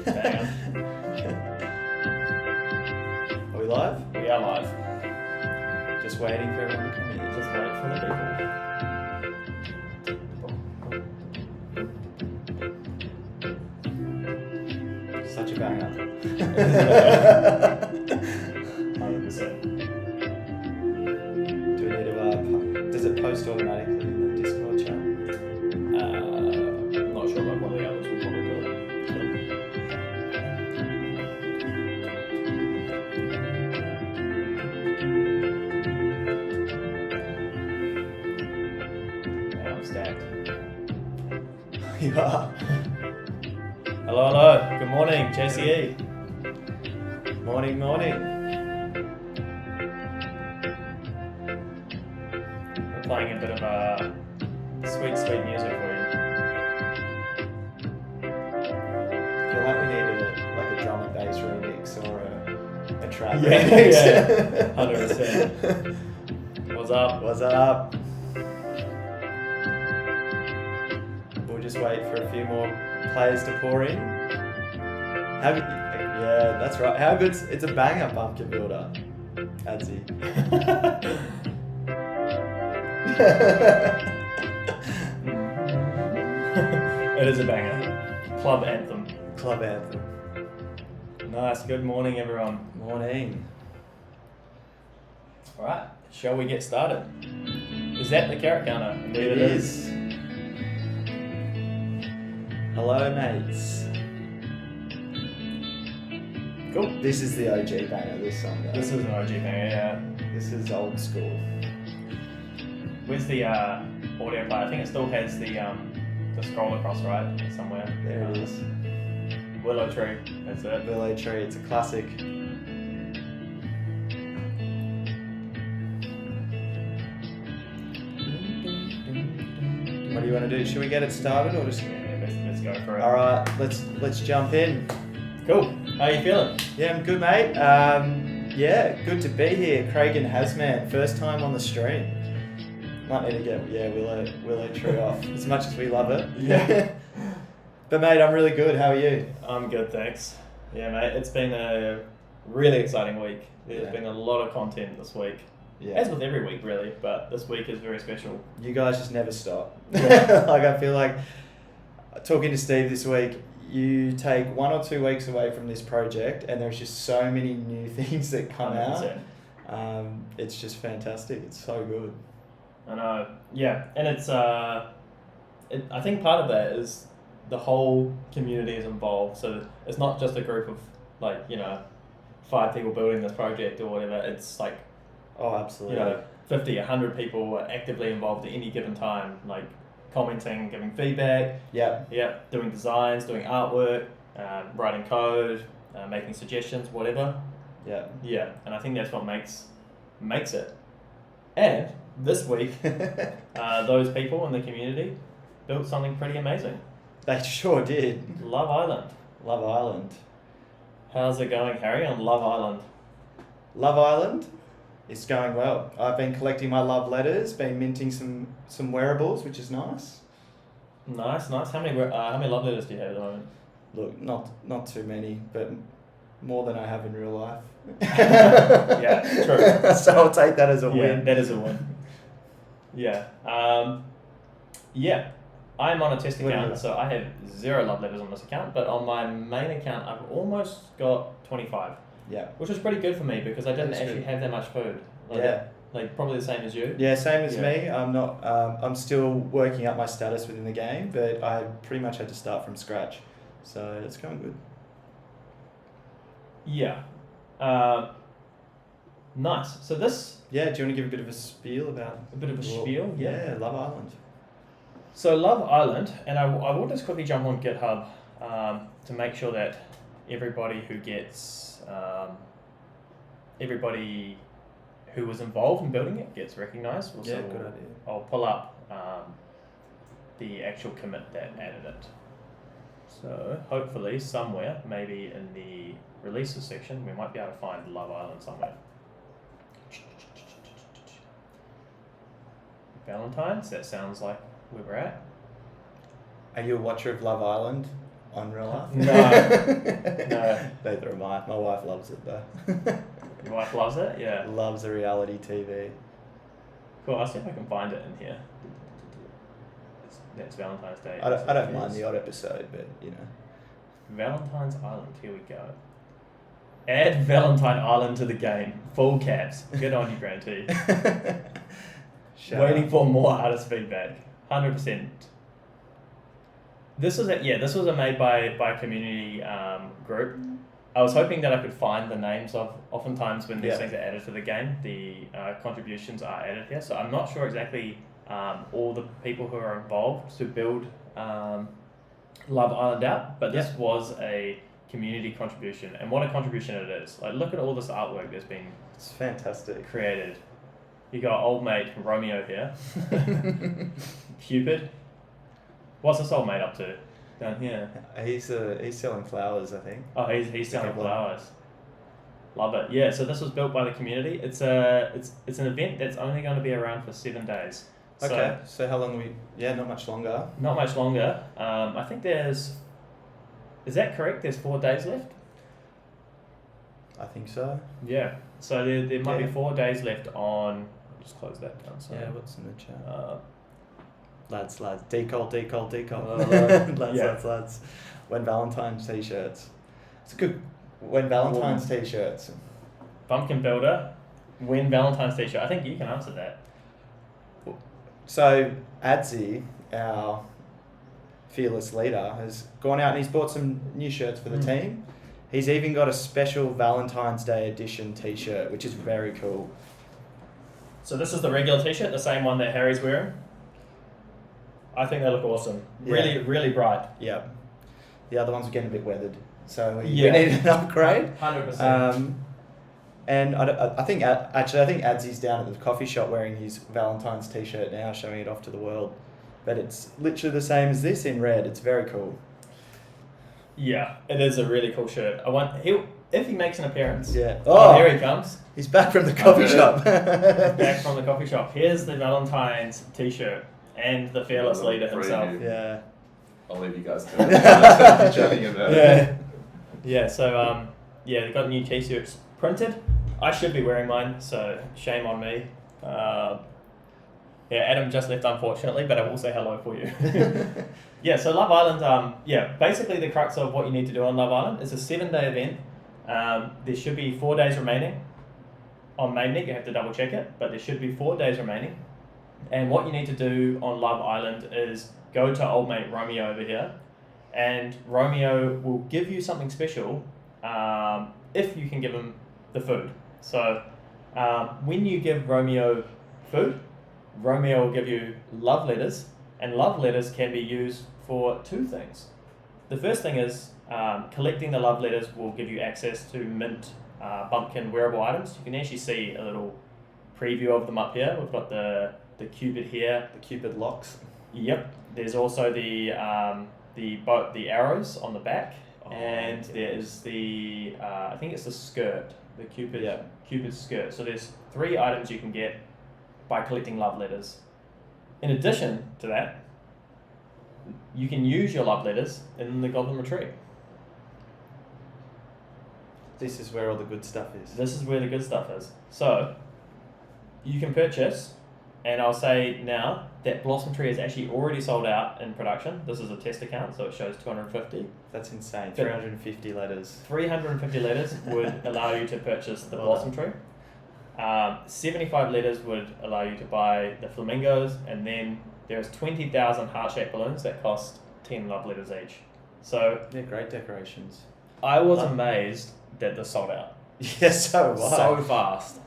Damn. Are we live? We are live. Just waiting for everyone to come in. Just wait for the people. Such a banger. 100%. Do we need to, does it post automatically in the Discord chat? I'm not sure about one of the others. We'll probably do it. Yeah, I'm stacked. You are. Hello, hello. Good morning, JCE. Morning, morning. We're playing a bit of sweet, sweet music for you. I feel like we need a drum and bass remix or a trap Yeah, remix. yeah. 100%. What's up? What's up? We'll just wait for a few more players to pour in. Yeah, that's right. How good's it's a banger pumpkin builder, Adzi. It is a banger. Club anthem. Club anthem. Nice. Good morning, everyone. Morning. All right. Shall we get started? Is that the carrot counter? Indeed It is. Hello, mates. Cool. This is the OG banger, this song, though. This is an OG banger, yeah. This is old school. Where's the audio player? I think it still has the scroll across, right? Somewhere. There it is. Willow tree. That's it. Willow tree, it's a classic. What do you want to do? Should we get it started or just... Yeah, let's go for it. Alright, let's jump in. Cool. How are you feeling? Yeah, I'm good, mate. Yeah, good to be here. Craig and Hasman, first time on the stream. Might need to get Willow tree off as much as we love it. Yeah. But mate, I'm really good. How are you? I'm good, thanks. Yeah, mate. It's been a really exciting week. There's been a lot of content this week. Yeah. As with every week, really, but this week is very special. You guys just never stop. Yeah. Like, I feel like, talking to Steve this week, you take 1 or 2 weeks away from this project and there's just so many new things that come 100%. out. It's just fantastic. It's so good. I know. Yeah, and it's I think part of that is the whole community is involved. So it's not just a group of 5 people building this project or whatever. It's like Oh, absolutely. 50, 100 people are actively involved at any given time, like commenting, giving feedback. Yeah. Yeah, doing designs, doing artwork, writing code, making suggestions, whatever. Yeah. Yeah, and I think that's what makes it. And this week, those people in the community built something pretty amazing. They sure did. Love Island. Love Island. How's it going, Harry, on Love Island? Love Island is going well. I've been collecting my love letters, been minting some wearables, which is nice. Nice. How many love letters do you have at the moment? Look, not too many, but more than I have in real life. Yeah, true. So I'll take that as a Yeah, win. that is a win. Yeah. I'm on a test What do you account, got? so I have 0 love letters on this account, but on my main account, I've almost got 25, Yeah. which is pretty good for me because I didn't That's actually good. have that much food. Yeah. Like probably the same as you. Yeah, same as Yeah. me. I'm not. I'm still working up my status within the game, but I pretty much had to start from scratch, so it's going good. Yeah. Nice. So this, Yeah, do you want to give a bit of a spiel about? a bit of a Well, spiel. Yeah, Love Island. So Love Island, and I will just quickly jump on GitHub to make sure that everybody who gets, everybody who was involved in building it gets recognised. Yeah, good idea. I'll pull up the actual commit that added it. So hopefully somewhere, maybe in the releases section, we might be able to find Love Island somewhere. Valentine's, that sounds like where we're at. Are you a watcher of Love Island? on real life? No. No. Neither am I. My wife loves it though. Your wife loves it? Yeah. Loves the reality TV. Cool, I'll see if I can find it in here. That's Valentine's Day. I don't mind the odd episode, but you know. Valentine's Island, here we go. Add Valentine Island to the game. Full caps. Good on you, Grant T. Waiting for more artist feedback. 100%. This was a made by community group. I was hoping that I could find the names of. Oftentimes when these things are added to the game, the contributions are added here. So I'm not sure exactly all the people who are involved to build Love Island out, but this was a community contribution, and what a contribution it is. Like, look at all this artwork that's been It's fantastic. created. You got old mate Romeo here. Cupid. What's this old mate up to down here? He's selling flowers, I think. Oh, he's selling Okay. flowers. Love it. Yeah, so this was built by the community. It's an event that's only going to be around for 7 days. Okay, so how long not much longer. Not much longer. I think is that correct? There's 4 days left? I think so. Yeah. So there might be Yeah. 4 days left on. I'll just close that down. So. Yeah, what's in the chat? Lads. Decol. Yeah. Lads. When Valentine's t-shirts. It's good. When Valentine's t-shirts. Pumpkin Builder. Win Valentine's t-shirt. I think you can answer that. So Adzi, our fearless leader, has gone out and he's bought some new shirts for the team. He's even got a special Valentine's Day edition t-shirt, which is very cool. So this is the regular t-shirt, the same one that Harry's wearing. I think they look awesome. Yeah. Really, really bright. Yeah. The other ones are getting a bit weathered, so we Yeah. need an upgrade. 100%. And I think Adzi's down at the coffee shop wearing his Valentine's t-shirt now, showing it off to the world. But it's literally the same as this in red. It's very cool. Yeah, it is a really cool shirt. If he makes an appearance. Yeah. Oh, here he comes. He's back from the coffee shop. Back from the coffee shop. Here's the Valentine's t-shirt and the fearless leader himself. Yeah. I'll leave you guys to it. Chatting about it. Yeah. Yeah, so they got new t-shirts printed. I should be wearing mine, so shame on me. Adam just left unfortunately, but I will say hello for you. Yeah, so Love Island, basically the crux of what you need to do on Love Island is a 7-day event. There should be 4 days remaining. On mainnet, you have to double check it, but there should be 4 days remaining. And what you need to do on Love Island is go to old mate Romeo over here, and Romeo will give you something special if you can give him the food. So when you give Romeo food, Romeo will give you love letters, and love letters can be used for 2 things. The first thing is collecting the love letters will give you access to mint bumpkin wearable items. You can actually see a little preview of them up here. We've got the Cupid here. The Cupid locks. Yep. There's also the arrows on the back, and there's the I think it's the skirt, the Cupid skirt. So there's 3 items you can get by collecting love letters. In addition to that, you can use your love letters in the Goblin Retreat. This is where all the good stuff is. This is where the good stuff is. So you can purchase, and I'll say now that Blossom Tree is actually already sold out in production. This is a test account, so it shows 250. That's insane. 350 letters. 350 letters would allow you to purchase the Well Blossom Tree. 75 letters would allow you to buy the flamingos, and then there's 20,000 heart-shaped balloons that cost 10 love letters each. So They're great decorations. I was amazed that this sold out Yes, so was I. so fast.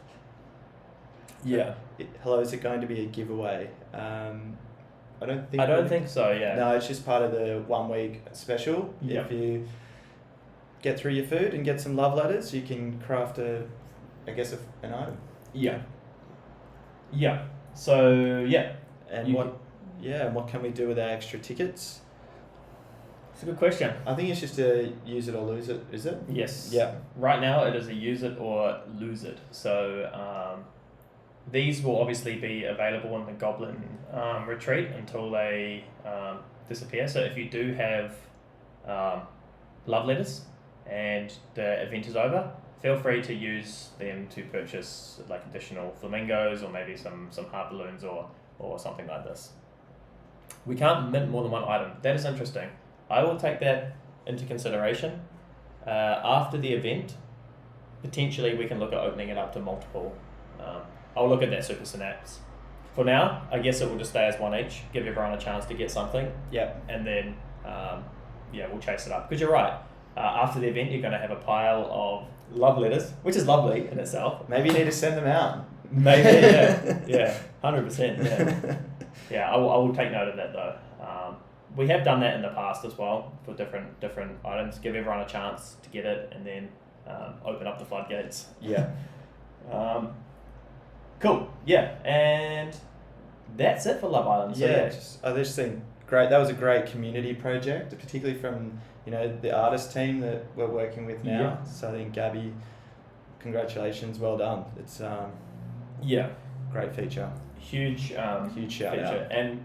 Yeah. Hello, is it going to be a giveaway? I don't think so, yeah. No, it's just part of the 1 week special. Yep. If you get through your food and get some love letters, you can craft an item. Yeah. Yeah. So, yeah. And You what can we do with our extra tickets? It's a good question. I think it's just a use it or lose it, is it? Yes. Yeah. Right now it is a use it or lose it. So these will obviously be available in the Goblin Retreat until they disappear. So if you do have love letters and the event is over, feel free to use them to purchase like additional flamingos or maybe some heart balloons or something like this. We can't mint more than one item. That is interesting. I will take that into consideration. After the event, potentially we can look at opening it up to multiple. I'll look at that super synapse. For now, I guess it will just stay as one each, give everyone a chance to get something. Yep. And then, we'll chase it up. Because you're right, after the event, you're going to have a pile of love letters, which is lovely in itself. Maybe you need to send them out. Maybe, yeah, 100%, yeah. Yeah, I will take note of that though. We have done that in the past as well for different items. Give everyone a chance to get it, and then open up the floodgates. Yeah. Cool. Yeah, and that's it for Love Island. So I just think great. That was a great community project, particularly from the artist team that we're working with now. Yeah. So I think Gabby, congratulations, well done. It's great feature. Huge Huge shout feature. out. And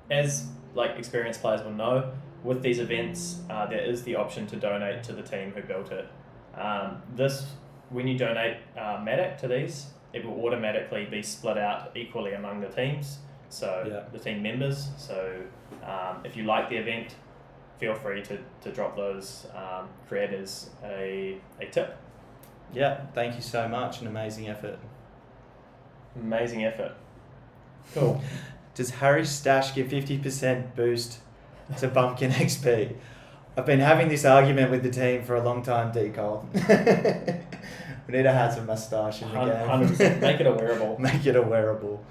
as experienced players will know, with these events, there is the option to donate to the team who built it. When you donate Matic to these, it will automatically be split out equally among the teams, the team members. So if you like the event, feel free to drop those creators a tip. Yeah, thank you so much. An amazing effort. Amazing effort. Cool. Does Harry's stash give 50% boost to Bumpkin XP? I've been having this argument with the team for a long time, Decol. We need to have some moustache in the game. 100%. Make it a wearable. Make it a wearable.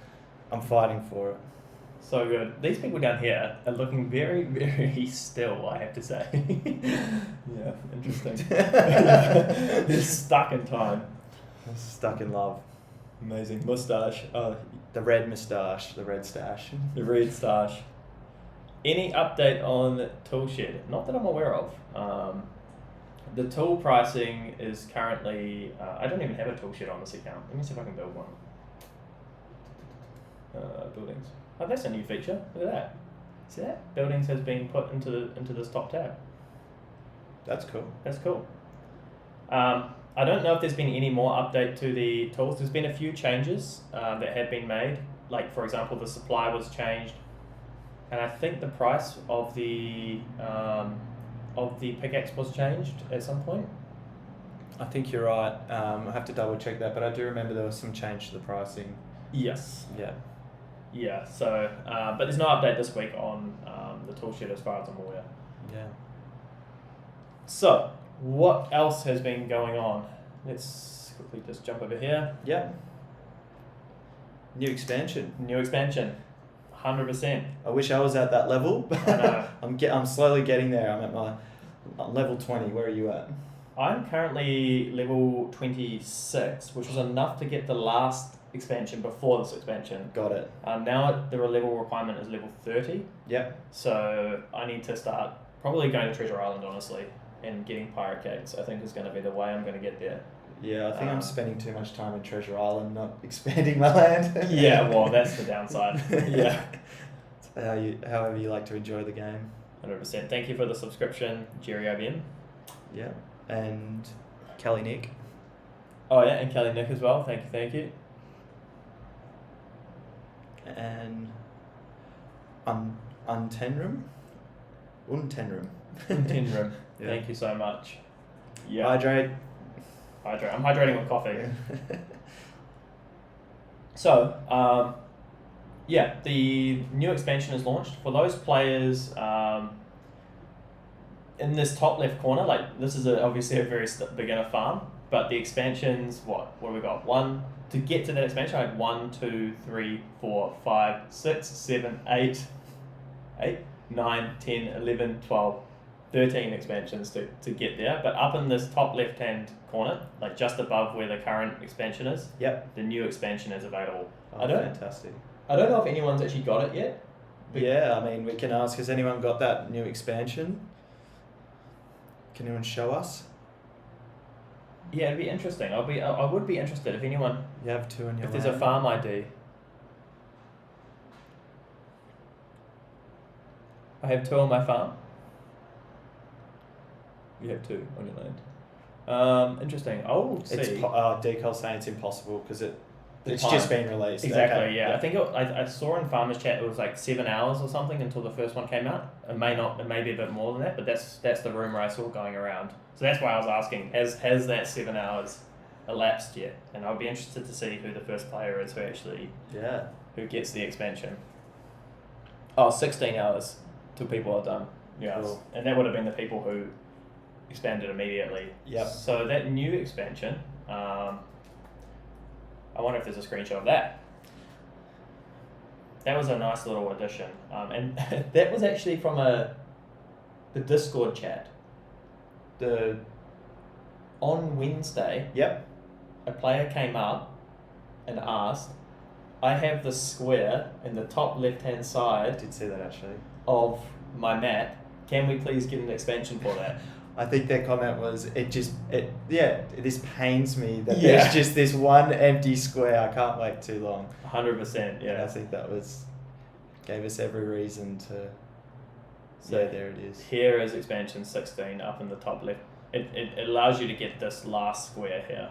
I'm fighting for it. So good. These people down here are looking very, very still, I have to say. Yeah, interesting. They're stuck in time. Stuck in love. Amazing. Moustache. The red moustache, the red stash. The red stash. Any update on Toolshed? Not that I'm aware of. The tool pricing is currently... I don't even have a Toolshed on this account. Let me see if I can build one. Buildings. Oh, that's a new feature. Look at that. See that? Buildings has been put into this top tab. That's cool. That's cool. I don't know if there's been any more update to the tools. There's been a few changes that have been made. Like, for example, the supply was changed. And I think the price of the pickaxe was changed at some point. I think you're right. I have to double check that, but I do remember there was some change to the pricing. Yes. Yeah. Yeah, so, but there's no update this week on the toolshed as far as I'm aware. Yeah. So, what else has been going on? Let's quickly just jump over here. Yeah. New expansion. 100%. I wish I was at that level. I know. I'm slowly getting there. I'm at my level 20. Where are you at? I'm currently level 26, which was enough to get the last expansion before this expansion. Got it. Now the level requirement is level 30. Yep. So I need to start probably going to Treasure Island, honestly, and getting pirate cakes. I think is going to be the way I'm going to get there. Yeah, I think I'm spending too much time in Treasure Island, not expanding my land. Yeah, well, that's the downside. Yeah. However you like to enjoy the game. 100%. Thank you for the subscription, Jerry IBM. Yeah. And Kelly Nick. Oh yeah, and Kelly Nick as well. Thank you. And Untenrum. Untenrum. Yeah. Thank you so much. Yeah. Hydrate. I'm hydrating with coffee. So, the new expansion is launched. For those players in this top left corner, like this is obviously a very beginner farm, but the expansions, what do we got? To get to that expansion, I had 1, 2, 3, 4, 5, 6, 7, 8, 9, 10, 11, 12, 13 expansions to get there. But up in this top left hand corner, like just above where the current expansion is, yep, the new expansion is available. Oh, fantastic. I don't know if anyone's actually got it yet. Yeah, I mean, we can ask, has anyone got that new expansion? Can anyone show us? Yeah, it'd be interesting. I would be interested if anyone... You have two in your If there's a farm ID. I have 2 on my farm. You have 2 on your land. Interesting. I'll see. Decal's saying it's impossible because it's time. just been released. Exactly, Okay. yeah. I think I saw in Farmers Chat it was like 7 hours or something until the first one came out. It may be a bit more than that, but that's the rumour I saw going around. So that's why I was asking, has that 7 hours elapsed yet? And I'll be interested to see who the first player is who gets the expansion. 16 hours till people are done. Yeah. Cool. And that would have been the people who expanded immediately. Yep. So that new expansion, I wonder if there's a screenshot of that. That was a nice little addition. And that was actually from the Discord chat. On Wednesday, Yep. a player came up and asked, I have the square in the top left-hand I side did see that actually. of my map. Can we please get an expansion for that? I think their comment was, this pains me that Yeah. there's just this one empty square. I can't wait too long. 100%, And yeah. I think that gave us every reason to. So yeah, there it is. Here is expansion 16 up in the top left. It allows you to get this last square here.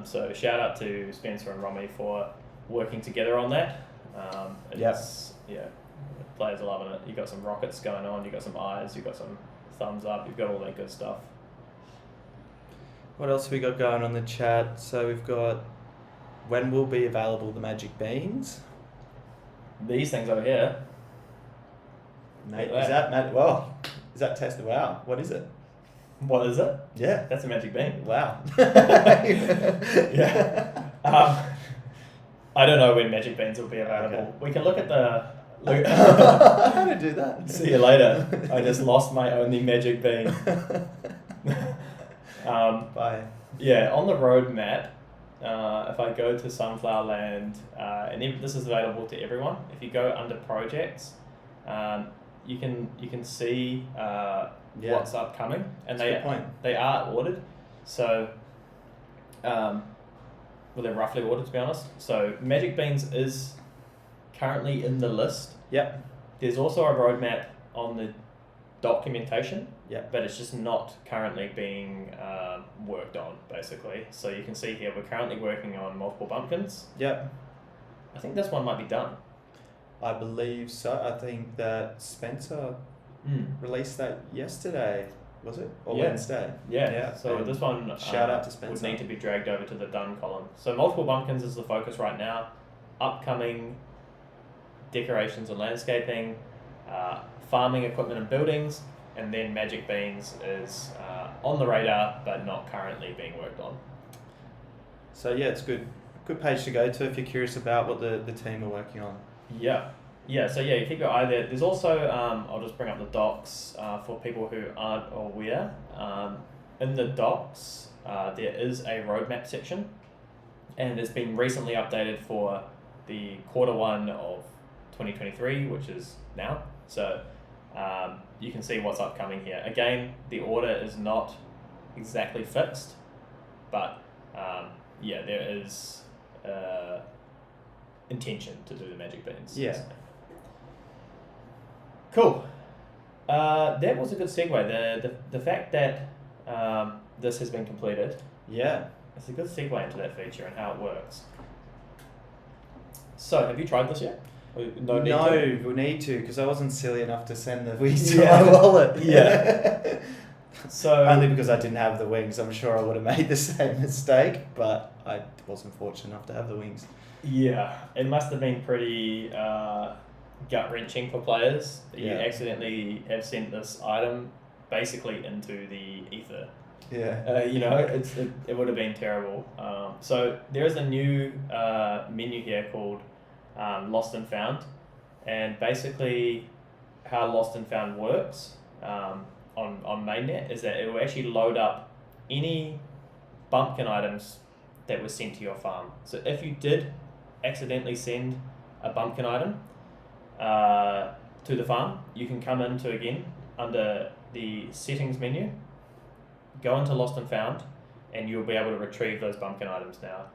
So shout out to Spencer and Romy for working together on that. Players are loving it. You got some rockets going on. You got some eyes. You got some thumbs up. You've got all that good stuff. What else have we got going on the chat? So we've got when will be available the magic beans? These things over here. Mate, Look is at that tested? Wow, what is it? What is it? Yeah. That's a magic bean. Wow. Yeah. I don't know when magic beans will be available. Okay. We can look at the. How to do that? See you later. I just lost my only magic bean. Bye. Yeah, on the roadmap, if I go to Sunflower Land, and this is available to everyone. If you go under projects, you can see what's upcoming, and That's a good point. they are ordered. So, they're roughly ordered, to be honest. So Magic Beans is currently in the list. Yep. There's also a roadmap on the documentation. Yep. But it's just not currently being worked on, basically. So you can see here we're currently working on multiple bumpkins. Yep. I think this one might be done. I believe so. I think that Spencer released that yesterday, was it? Or Yeah. Wednesday? Yeah. So and this one shout out to would Spencer. need to be dragged over to the done column. So multiple bumpkins is the focus right now. Upcoming decorations and landscaping, farming equipment and buildings, and then Magic Beans is on the radar but not currently being worked on. So yeah, it's good page to go to if you're curious about what the team are working on. Yeah. So you keep your eye there. There's also, I'll just bring up the docs for people who aren't aware. In the docs, there is a roadmap section, and it's been recently updated for the Q1 of 2023, which is now. So you can see what's upcoming here. Again, the order is not exactly fixed, but there is intention to do the Magic Beans. Yeah. Cool. That was a good segue. The fact that this has been completed. Yeah. It's a good segue into that feature and how it works. So, have you tried this yet? No, we need to, because I wasn't silly enough to send the wings to Yeah. my wallet. Yeah. So Only because I didn't have the wings. I'm sure I would have made the same mistake, but I wasn't fortunate enough to have the wings. yeah, it must have been pretty gut wrenching for players that you Yeah. accidentally have sent this item basically into the ether. Yeah. It would have been terrible. So there is a new menu here called Lost and Found, and basically how Lost and Found works on mainnet is that it will actually load up any bumpkin items that were sent to your farm. So if you did accidentally send a bumpkin item to the farm, you can come into again under the settings menu, go into Lost and Found, and you'll be able to retrieve those bumpkin items now.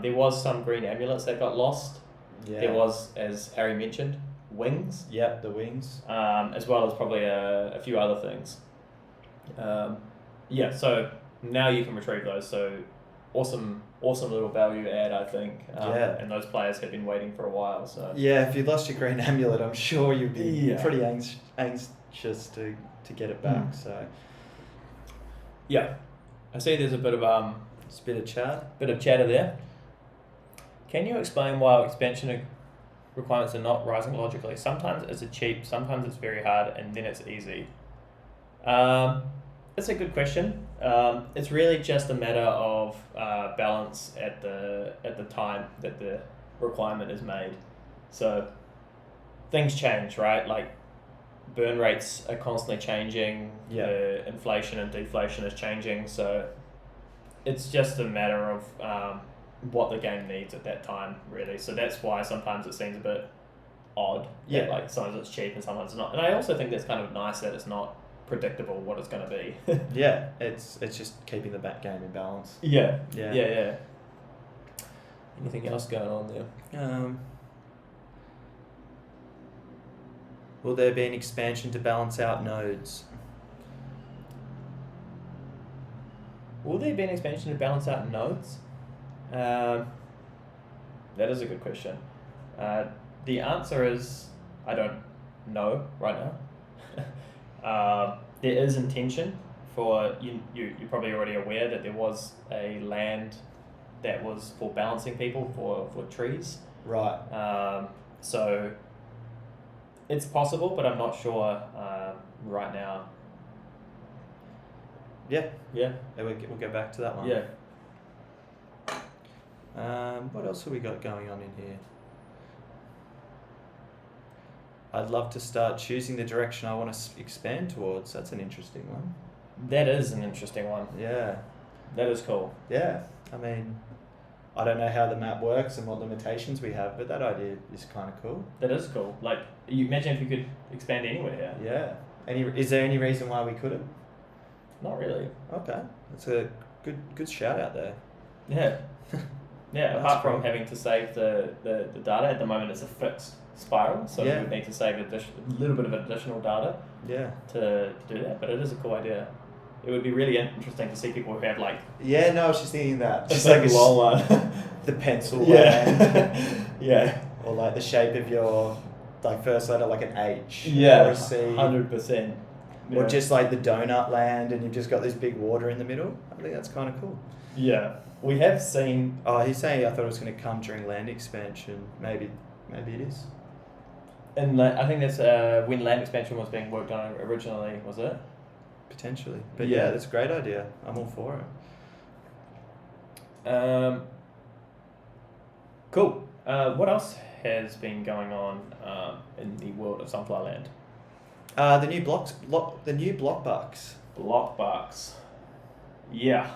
There was some green amulets that got lost. Yeah. There was, as Harry mentioned, wings, Yep, the wings. as well as probably a few other things. Yeah, so now you can retrieve those. So awesome little value add, I think. Yeah. And those players have been waiting for a while. So Yeah, if you lost your green amulet, I'm sure you'd be Yeah. pretty anxious to get it back. So yeah, I see there's a bit of just a bit of chat. bit of chatter there. Can you explain why expansion requirements are not rising logically? Sometimes it's cheap, sometimes it's very hard, and then it's easy. That's a good question. It's really just a matter of balance at the time that the requirement is made. So things change, right? Like burn rates are constantly changing. Yeah. The inflation and deflation is changing. So it's just a matter of what the game needs at that time, really. So that's why sometimes it seems a bit odd. Yeah. That, like sometimes it's cheap and sometimes it's not. And I also think that's kind of nice that it's not predictable what it's going to be. Yeah, it's just keeping the back game in balance. Yeah. Yeah. Anything else going on there? Will there be an expansion to balance out nodes? Will there be an expansion to balance out nodes? That is a good question. The answer is I don't know right now. There is intention for you're probably already aware that there was a land that was for balancing people for trees. Right. So it's possible, but I'm not sure right now. Yeah. Yeah. We'll get back to that one. Yeah. What else have we got going on in here? I'd love to start choosing the direction I want to expand towards. That's an interesting one. That is an interesting one. Yeah. That is cool. Yeah. I mean, I don't know how the map works and what limitations we have, but that idea is kind of cool. That is cool. Like, you imagine if you could expand anywhere. Yeah. Is there any reason why we couldn't? Not really. Okay. That's a good shout out there. Yeah. Yeah, That's apart from cool. having to save the data, at the moment it's a fixed spiral, so Yeah. we would need to save a little bit of additional data Yeah. to do that, but it is a cool idea. It would be really interesting to see people who have like Yeah, no, I was just thinking that. just like a long one. The pencil Yeah. land. Yeah. Or like the shape of your like first letter, like an H. Yeah. Or a C. 100%. Or Yeah. just like the donut land and you've just got this big water in the middle. I think that's kind of cool. Yeah. We have seen. Oh, he's saying I thought it was going to come during land expansion. Maybe it is. And I think that's when land expansion was being worked on originally, was it? Potentially. But Yeah. yeah, that's a great idea. I'm all for it. Cool. What else has been going on in the world of Sunflower Land? The new block bucks. Block bucks. Yeah.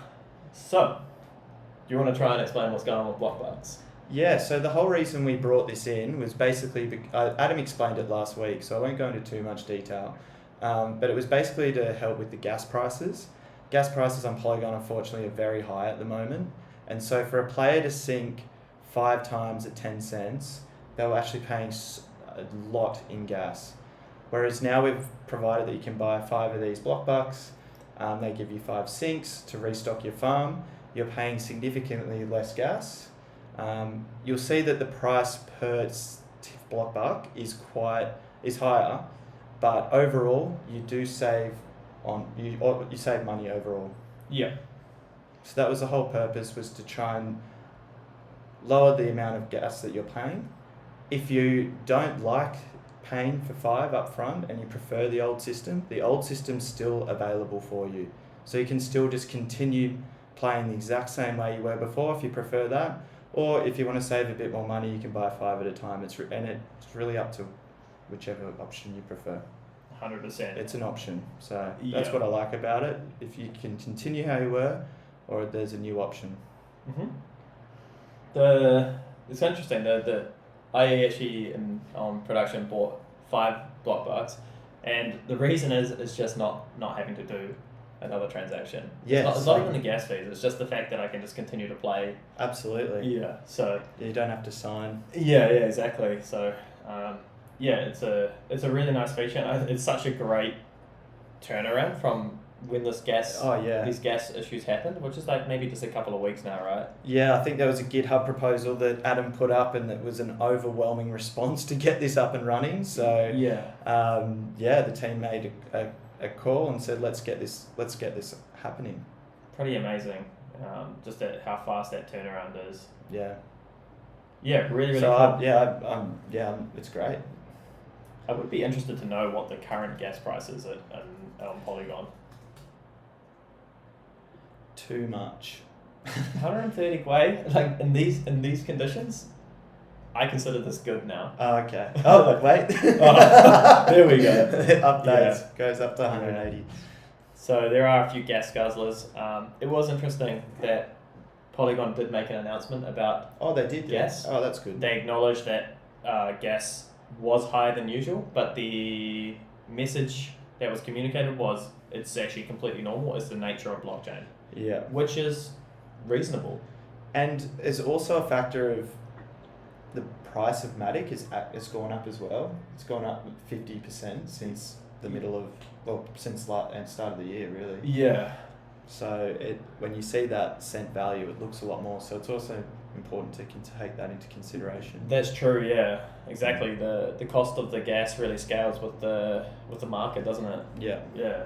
So, do you want to try and explain what's going on with block bucks? Yeah, so the whole reason we brought this in was basically, Adam explained it last week, so I won't go into too much detail, but it was basically to help with the gas prices. Gas prices on Polygon, unfortunately, are very high at the moment, and so for a player to sink 5 times at 10 cents, they were actually paying a lot in gas. Whereas now we've provided that you can buy 5 of these block bucks, they give you 5 sinks to restock your farm, you're paying significantly less gas. You'll see that the price per block buck is higher, but overall you do save you save money overall. Yeah. So that was the whole purpose, was to try and lower the amount of gas that you're paying. If you don't like paying for 5 up front and you prefer the old system's still available for you. So you can still just continue playing the exact same way you were before if you prefer that. Or if you want to save a bit more money, you can buy 5 at a time. It's really up to whichever option you prefer. 100%. It's an option. So Yeah. that's what I like about it. If you can continue how you were, or there's a new option. Mm-hmm. It's interesting. I actually on production bought 5 block bucks, and the reason is just not having to do another transaction. Yeah, it's not even the gas fees. It's just the fact that I can just continue to play. Absolutely. Yeah. So. You don't have to sign. Yeah. Exactly. So. It's a really nice feature. And it's such a great turnaround from when this gas Oh, yeah. these gas issues happened, which is like maybe just a couple of weeks now, right? Yeah, I think there was a GitHub proposal that Adam put up, and it was an overwhelming response to get this up and running. So Yeah. the team made a call and said, let's get this happening. Pretty amazing. Just how fast that turnaround is. Yeah. Yeah, really, really So cool. it's great. I would be interested to know what the current gas price is on Polygon. Too much. 130 Gwei, like in these conditions, I consider this good now. Oh, okay. Oh, wait. There we go. Updates. Goes up to 180. So there are a few gas guzzlers. It was interesting that Polygon did make an announcement about Oh, they did. gas. Oh, that's good. They acknowledged that gas was higher than usual, but the message that was communicated was it's actually completely normal. It's the nature of blockchain. Yeah. Which is reasonable. And there's also a factor of the price of Matic has gone up as well. It's gone up 50% since the since start of the year, really. Yeah. So when you see that cent value, it looks a lot more. So it's also important to take that into consideration. That's true. Yeah. Exactly. The cost of the gas really scales with the market, doesn't it? Yeah. Yeah.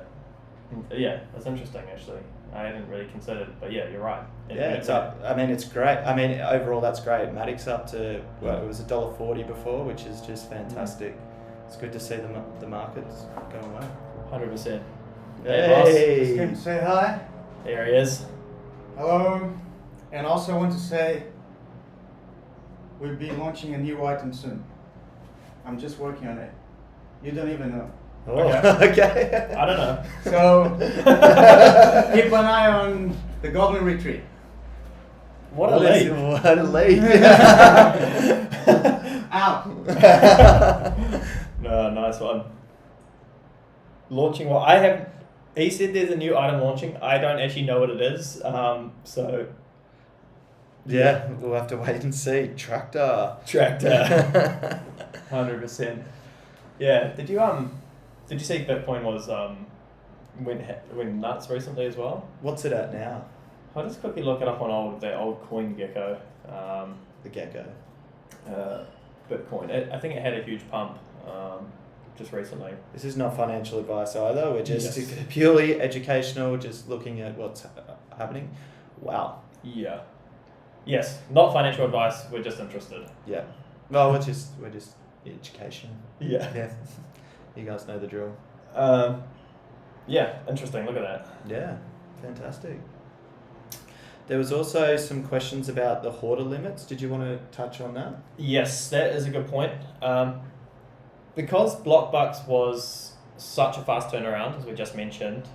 Yeah. That's interesting, actually. I hadn't really considered, but yeah, you're right. It's up. I mean, it's great. I mean, overall, that's great. Matic's up to it was $1.40 before, which is just fantastic. It's good to see the markets going well. 100%. Hey, Just came to say hi. There he is. Hello. And also want to say we'll be launching a new item soon. I'm just working on it. You don't even know. Oh, Okay. okay. I don't know. So keep an eye on the Golden Retreat. What a lead. What a lead. Out. No, nice one. Launching what he said there's a new item launching. I don't actually know what it is. So Yeah, we'll have to wait and see. Tractor. 100%. Yeah. Did you see Bitcoin was went nuts recently as well? What's it at now? I'll just quickly look it up on the old CoinGecko. The gecko. Bitcoin. I think it had a huge pump just recently. This is not financial advice either. We're just Yes. purely educational, just looking at what's happening. Wow. Yeah. Yes. Not financial advice. We're just interested. Yeah. Well, we're just education. Yeah. Yeah. You guys know the drill. Yeah. Interesting. Look at that. Yeah. Fantastic. There was also some questions about the hoarder limits. Did you want to touch on that? Yes, that is a good point. Because Blockbucks was such a fast turnaround, as we just mentioned,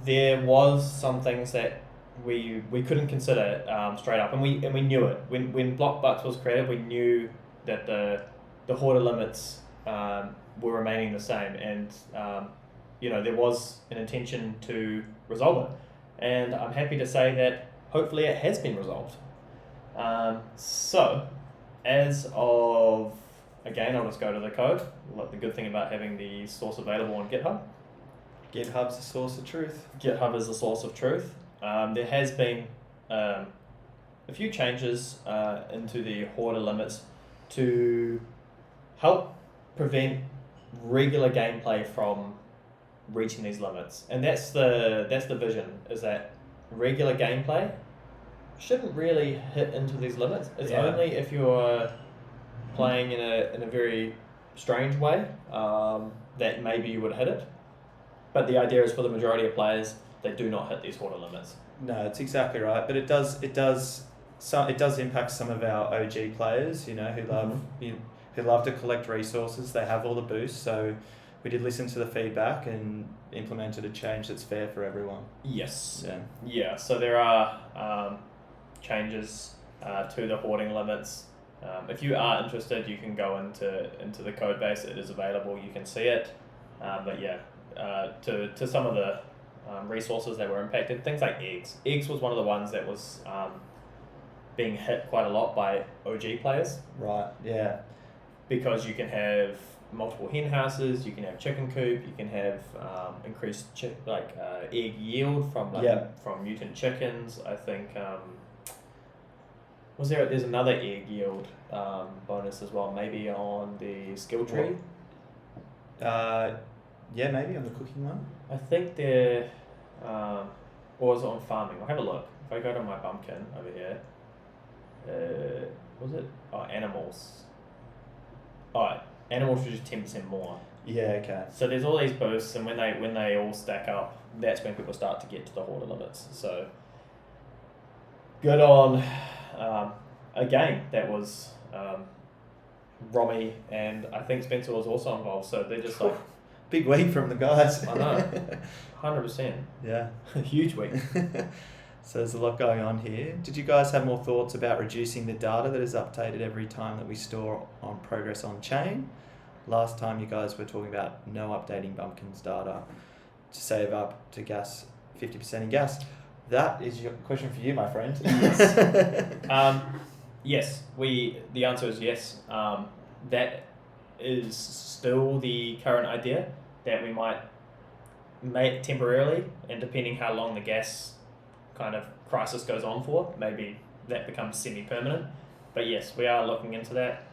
there was some things that we couldn't consider straight up, and we knew it when Blockbucks was created. We knew that the hoarder limits were remaining the same, and there was an intention to resolve it, and I'm happy to say that hopefully it has been resolved. So, as of again, I'll just go to the code. The good thing about having the source available on GitHub. GitHub's the source of truth. GitHub is the source of truth. There has been a few changes into the hoarder limits to help prevent regular gameplay from reaching these limits, and that's the vision, is that regular gameplay shouldn't really hit into these limits. It's only if you're playing in a very strange way that maybe you would hit it. But the idea is for the majority of players, they do not hit these hoarder limits. No, it's exactly right. But it does impact some of our OG players, who love to collect resources. They have all the boosts, so we did listen to the feedback and implemented a change that's fair for everyone. Yes. Yeah. Yeah. So there are changes to the hoarding limits. If you are interested, you can go into the code base. It is available. You can see it. But yeah, to some of the resources that were impacted, things like eggs. Eggs was one of the ones that was being hit quite a lot by OG players. Right. Yeah. Because you can have multiple hen houses. You can have chicken coop. You can have increased egg yield from from mutant chickens. I think there's another egg yield bonus as well. Maybe on the skill tree. Maybe on the cooking one. I think they're or is it on farming? I'll have a look. If I go to my bumpkin over here, was it? Oh, animals. Alright, animals are just 10% more. Yeah, okay. So there's all these boosts, and when they all stack up, that's when people start to get to the hoarder limits. So good on a game that was Romy, and I think Spencer was also involved. So they're just like big week from the guys. I know, 100%. Yeah, huge week. So there's a lot going on here. Did you guys have more thoughts about reducing the data that is updated every time that we store on progress on chain? Last time you guys were talking about no updating Bumpkin's data to save up to gas 50% in gas. That is your question for you, my friend. Yes. Yes. The answer is yes. That is still the current idea, that we might make temporarily, and depending how long the gas kind of crisis goes on for, maybe that becomes semi-permanent. But yes, we are looking into that.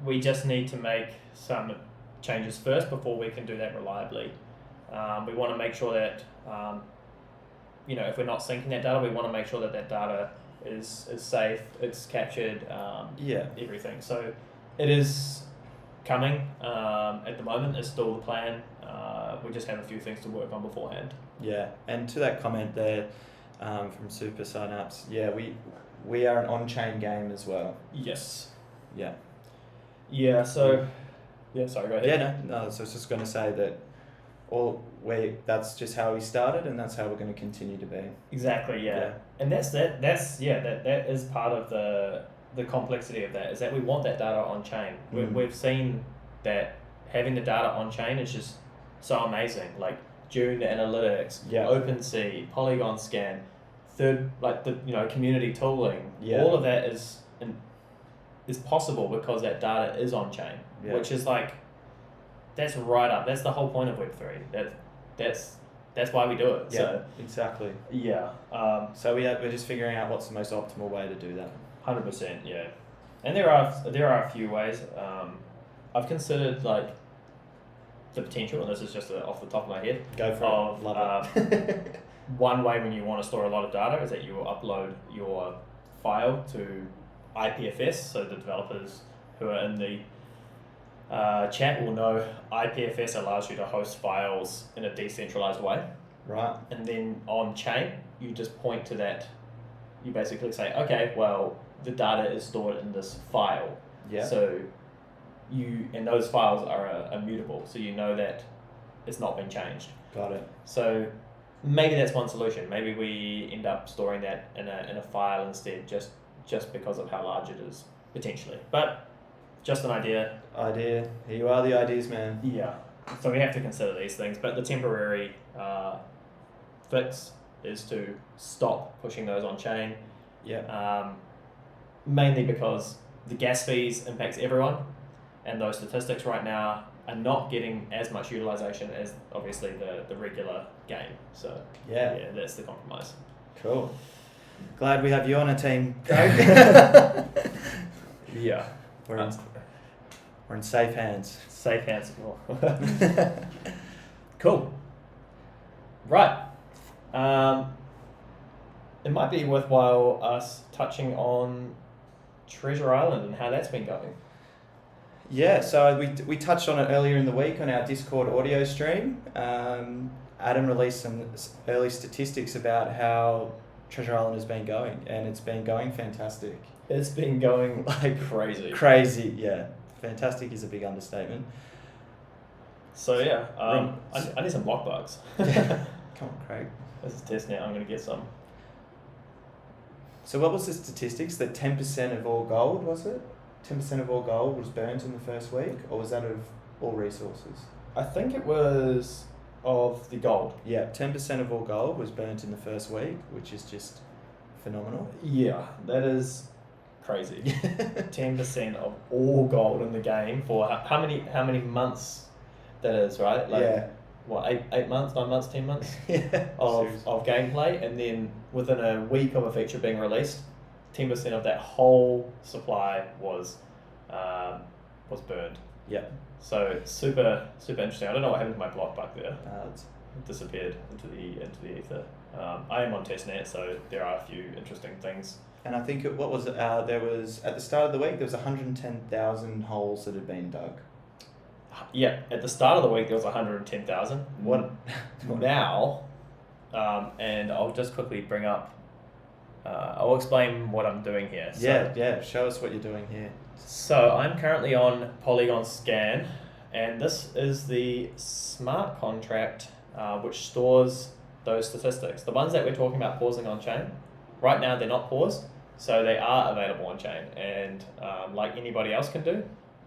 We just need to make some changes first before we can do that reliably. We want to make sure that if we're not syncing that data, we want to make sure that data is safe, it's captured, everything. So it is coming. At the moment, it's still the plan. We just have a few things to work on beforehand. Yeah, and to that comment there from Super Synapse, we are an on-chain game as well. Yes. Yeah. Yeah, so... Yeah, sorry, go ahead. Yeah, no, so I was just going to say that that's just how we started, and that's how we're going to continue to be. Exactly, yeah. And that is part of the complexity of that, is that we want that data on-chain. We've seen that having the data on-chain is just so amazing. Like June Analytics, OpenSea, Polygon Scan, community tooling. All of that is possible because that data is on-chain, which is that's right up. That's the whole point of Web3. That's why we do it. Yeah, so, exactly. Yeah. So we're just figuring out what's the most optimal way to do that. 100%, yeah. And there are a few ways. I've considered the potential, and this is just off the top of my head. Go for it. Love it. One way when you want to store a lot of data is that you will upload your file to IPFS. So the developers who are in the chat will know IPFS allows you to host files in a decentralized way. Right. And then on chain, you just point to that. You basically say, okay, well, the data is stored in this file. Yeah. So and those files are immutable, so you know that it's not been changed. Got it. So maybe that's one solution. Maybe we end up storing that in a file instead, just because of how large it is, potentially. But just an idea. Here you are, the ideas man. Yeah. So we have to consider these things, but the temporary fix is to stop pushing those on chain. Yeah. Mainly because the gas fees impacts everyone, and those statistics right now are not getting as much utilization as obviously the regular game. So yeah, that's the compromise. Cool. Glad we have you on a team, Craig. Yeah. We're in safe hands. Safe hands. Cool. Right. It might be worthwhile us touching on Treasure Island and how that's been going. Yeah, so we touched on it earlier in the week on our Discord audio stream. Adam released some early statistics about how Treasure Island has been going, and it's been going fantastic. It's been going crazy. Crazy, yeah. Fantastic is a big understatement. So yeah, I need some block bugs. Come on, Craig. This is test now. I'm going to get some. So what was the statistics? That 10% of all gold, was it? 10% of all gold was burnt in the first week, or was that of all resources? I think it was of the gold. Yeah, 10% of all gold was burnt in the first week, which is just phenomenal. Yeah, that is crazy. 10% of all gold in the game for how many months that is, right? Like, Yeah. what, 8 months, 9 months, 10 months Yeah. of Seriously. gameplay, and then within a week of a feature being released, 10% of that whole supply was burned. Yeah. So super interesting. I don't know what happened to my block bug there. It's It disappeared into the ether. I am on testnet, so there are a few interesting things. And I think there was at the start of the week there was 110,000 holes that had been dug. Yeah, at the start of the week there was 110,000. What? Now, and I'll just quickly bring up. I'll explain what I'm doing here. So, Yeah. Show us what you're doing here. So I'm currently on Polygon Scan, and this is the smart contract which stores those statistics. The ones that we're talking about pausing on chain, right now they're not paused, so they are available on chain. And like anybody else can do,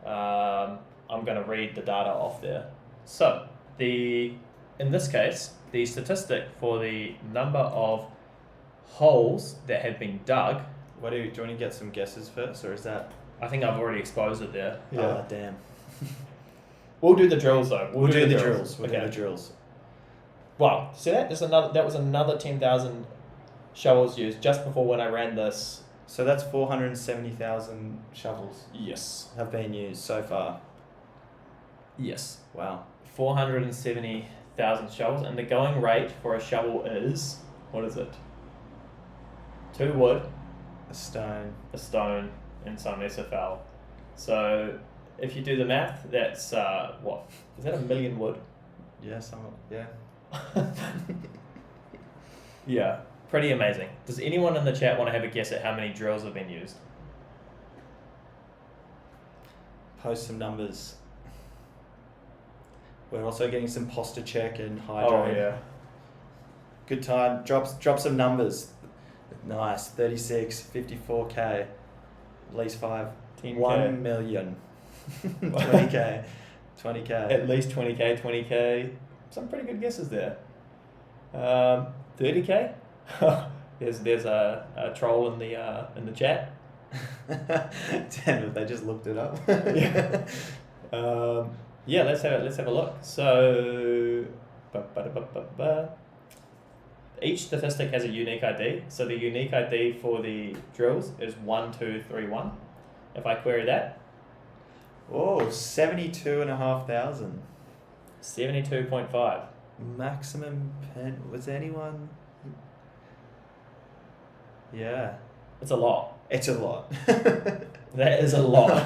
I'm going to read the data off there. So in this case, the statistic for the number of holes that have been dug. Do you want to get some guesses first, or is that? I think I've already exposed it there. Oh, damn. We'll do the drills though. We'll do the drills. We'll Okay. do the drills. Wow, see that? That was another 10,000 shovels used just before when I ran this. So that's 470,000 shovels Yes. have been used so far. Yes. Wow. 470,000 shovels, and the going rate for a shovel is, what is it? 2 wood, A stone. a stone, and some SFL. So if you do the math, that's what? Is that 1 million wood? Yeah. Yeah. Yeah, pretty amazing. Does anyone in the chat want to have a guess at how many drills have been used? Post some numbers. We're also getting some posture check and hydrate. Oh yeah. Good time. Drop some numbers. Nice. 36, 54k. At least 5. 10K. 1 million. 20k. 20k. At least 20k, 20k. Some pretty good guesses there. 30k. there's a troll in the chat. Damn it! They just looked it up. Yeah. Yeah. Let's have a look. So, each statistic has a unique ID. So the unique ID for the drills is 1231. If I query that, Oh, 72,500. 72.5. Maximum pen. Was anyone? Yeah. It's a lot. It's a lot. That is a lot.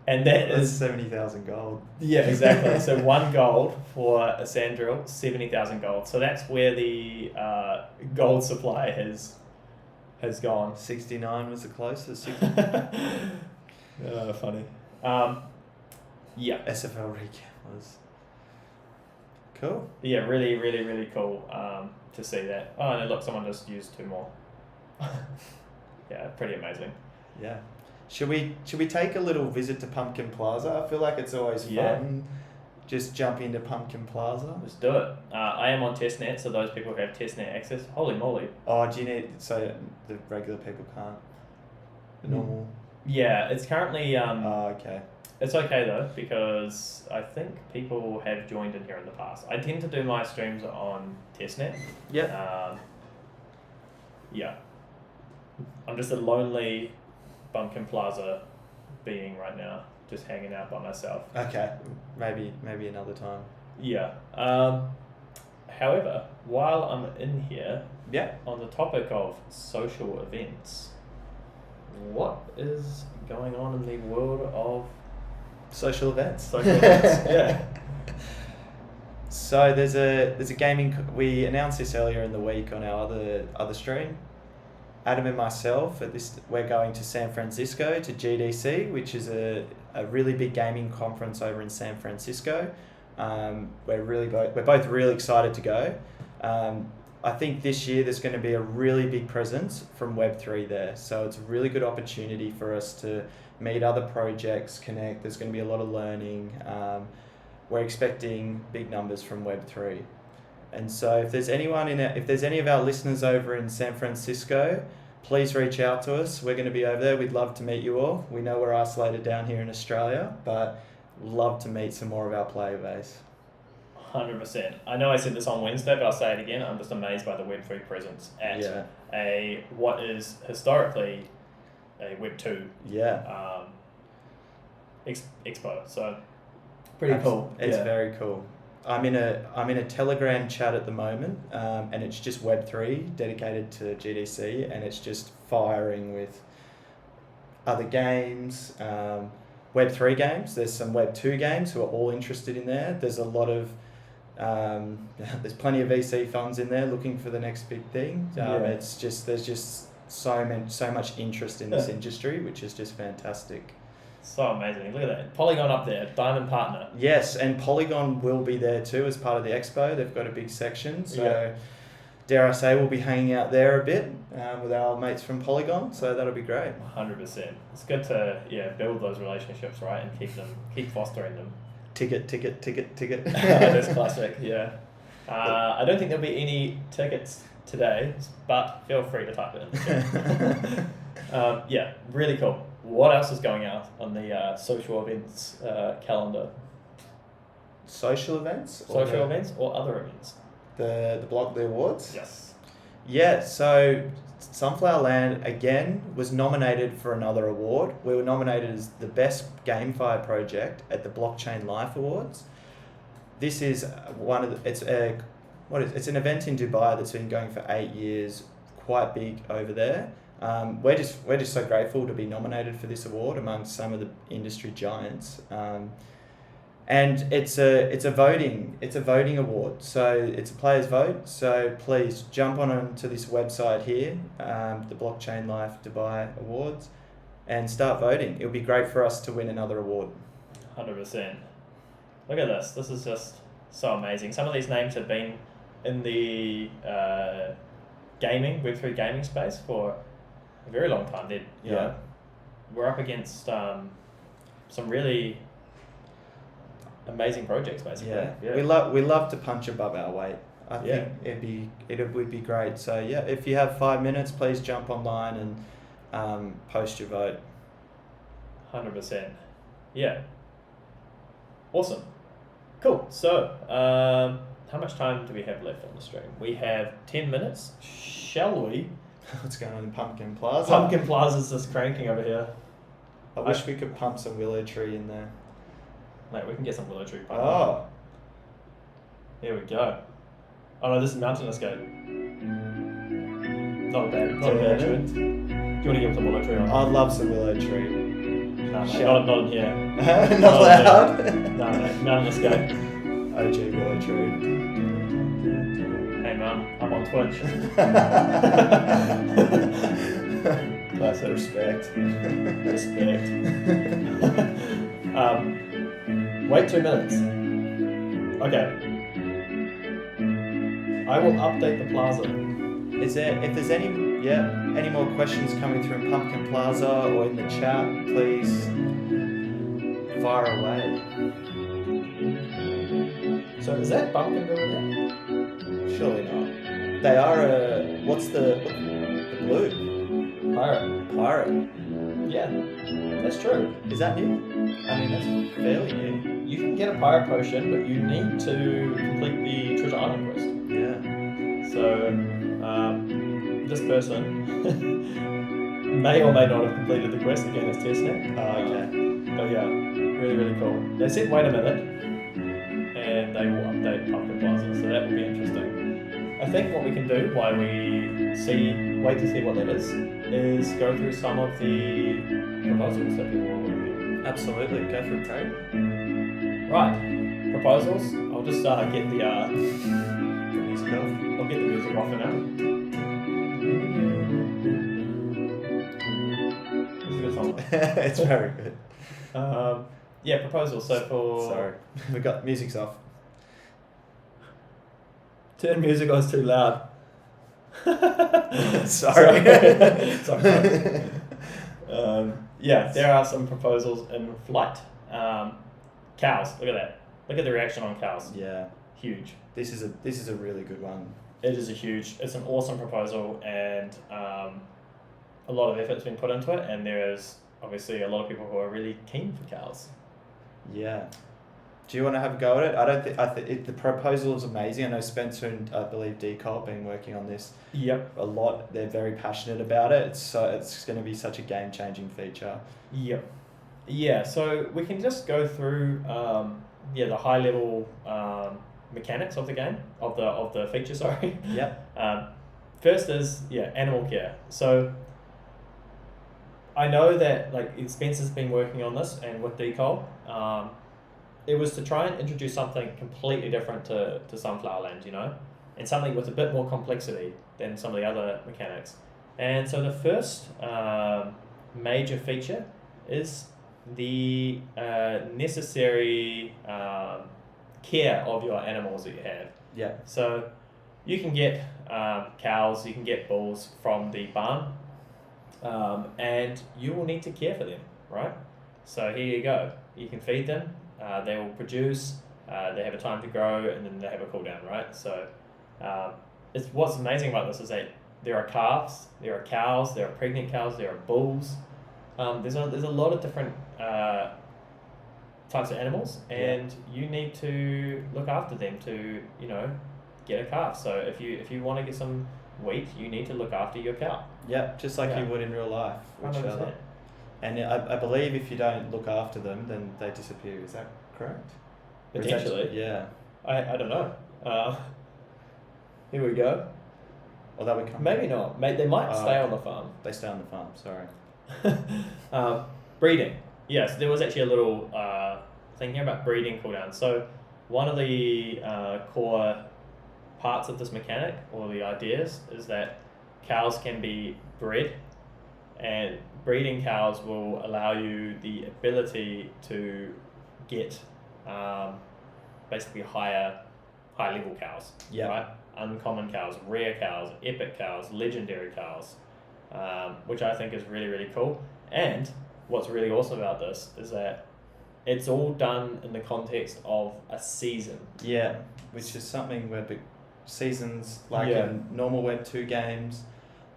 And that That's is 70,000 gold. Yeah, exactly. So 1 gold for a sand drill, 70,000 gold. So that's where the gold supply has gone. 69 was the closest. Funny. Yeah. SFL recap was cool. Yeah, really, really, really cool to see that. Oh, and look, someone just used 2 more. Yeah, pretty amazing. Yeah. Should we take a little visit to Pumpkin Plaza? I feel like it's always fun. Yeah. Just jump into Pumpkin Plaza. Let's do it. I am on testnet, so those people who have testnet access, holy moly. Oh, do you need so the regular people can't? The normal. Yeah, it's currently Oh, okay. It's okay though, because I think people have joined in here in the past. I tend to do my streams on testnet. Yep. Yeah. I'm just a lonely Pumpkin Plaza being right now, just hanging out by myself. Okay. Maybe another time. Yeah. However, while I'm in here, Yeah. on the topic of social events, what is going on in the world of Social events. social events? Yeah. So there's a gaming. We announced this earlier in the week on our other stream. Adam and myself we're going to San Francisco to GDC, which is a really big gaming conference over in San Francisco. We're both really excited to go. I think this year there's going to be a really big presence from Web3 there, so it's a really good opportunity for us to meet other projects, connect. There's going to be a lot of learning. We're expecting big numbers from Web3. And so if there's any of our listeners over in San Francisco, please reach out to us. We're going to be over there. We'd love to meet you all. We know we're isolated down here in Australia, but love to meet some more of our player base. 100%. I know I said this on Wednesday, but I'll say it again. I'm just amazed by the Web3 presence at what is historically a Web2 expo. So pretty cool. It's very cool. I'm in a Telegram chat at the moment, and it's just Web3 dedicated to GDC, and it's just firing with other games, Web3 games. There's some Web2 games who are all interested in there. There's a lot of there's plenty of VC funds in there looking for the next big thing. There's just so much interest in this industry, which is just fantastic. So amazing. Look at that. Polygon up there, Diamond Partner. Yes, and Polygon will be there too as part of the expo. They've got a big section. So dare I say we'll be hanging out there a bit with our mates from Polygon. So that'll be great. 100%. It's good to build those relationships, right, and keep fostering them. Ticket. That's classic, yeah. I don't think there'll be any tickets today, but feel free to type it in. Really cool. What else is going out on the social events calendar? Social events? Social events or other events? The awards? Yes. Yeah, so Sunflower Land again was nominated for another award. We were nominated as the best GameFi project at the Blockchain Life Awards. This is it's an event in Dubai that's been going for 8 years, quite big over there. We're just so grateful to be nominated for this award amongst some of the industry giants. And it's a voting award, so it's a player's vote. So please jump onto this website here, the Blockchain Life Dubai Awards, and start voting. It'll be great for us to win another award. 100%. Look at this. This is just so amazing. Some of these names have been in the Web3 gaming space for a very long time. We're up against some really amazing projects, basically. Yeah. We love to punch above our weight. I think it would be great. So if you have 5 minutes, please jump online and post your vote. 100%. Yeah. Awesome. Cool. So, how much time do we have left on the stream? We have 10 minutes. Shall we? What's going on in Pumpkin Plaza? Pumpkin Plaza's just cranking over here. I wish we could pump some willow tree in there. Mate, we can get some willow tree pump. Oh. Here we go. Oh no, this is Mountain Escape. Not a bad tune. Do you want to give us a willow tree on? I'd love some willow tree. No, mate, not in here. Not allowed? No, mate, Mountain Escape. OG willow tree. Hey Mum, I'm on Twitch. Classic. Respect. Wait 2 minutes. Okay. I will update the plaza. If there's any more questions coming through in Pumpkin Plaza or in the chat, please fire away. So is that Bumpkin over there? Surely not. They are what's the blue? Pirate. Yeah, that's true. Is that new? I mean, that's fairly new. You can get a pirate potion, but you need to complete the treasure island quest. Yeah. So, this person may or may not have completed the quest again as testnet. Okay. But yeah, really, really cool. They said wait a minute, and they will update Pumpkin Plaza, so that will be interesting. I think what we can do while we wait to see what that is go through some of the proposals that people will review. Absolutely. Go for it, Craig. Right, proposals. I'll just get the music off. I'll get the music off for now. It's a good song. It's very good. Proposals. So for Sorry, we got music's off. turn music on, it's too loud. Sorry. Sorry. There are some proposals in flight. Cows. Look at that. Look at the reaction on cows. Yeah. Huge. This is a really good one. It's an awesome proposal, and a lot of effort's been put into it, and there is obviously a lot of people who are really keen for cows. Yeah. Do you want to have a go at it? I think the proposal is amazing. I know Spencer and I believe Decol have been working on this Yep. a lot. They're very passionate about it. It's going to be such a game-changing feature. Yep. Yeah, so we can just go through the high level mechanics of the game, of the feature, sorry. Yep. First is animal care. So I know that like Spencer's been working on this and with Decol. It was to try and introduce something completely different to Sunflower Land, you know, and something with a bit more complexity than some of the other mechanics. And so the first major feature is the necessary care of your animals that you have. Yeah. So you can get cows, you can get bulls from the barn, and you will need to care for them, right? So here you go. You can feed them. They will produce. They have a time to grow, and then they have a cool down, right? So it's what's amazing about this is that there are calves, there are cows, there are pregnant cows, there are bulls. There's a lot of different types of animals, and you need to look after them to get a calf. So if you want to get some wheat, you need to look after your cow. Yeah, just like you would in real life. 100%. And I believe if you don't look after them, then they disappear. Is that correct? Or is that Potentially. yeah. I don't know. Here we go. Or that would come. Maybe not. They might stay on the farm. They stay on the farm. Sorry. Breeding. Yes, there was actually a little thing here about breeding cooldown. So one of the core parts of this mechanic, or the ideas, is that cows can be bred, and breeding cows will allow you the ability to get basically high level cows. Yeah. Right? Uncommon cows, rare cows, epic cows, legendary cows, which I think is really, really cool. And what's really awesome about this is that it's all done in the context of a season. Yeah, which is something where seasons, like Yeah. in normal Web 2 games,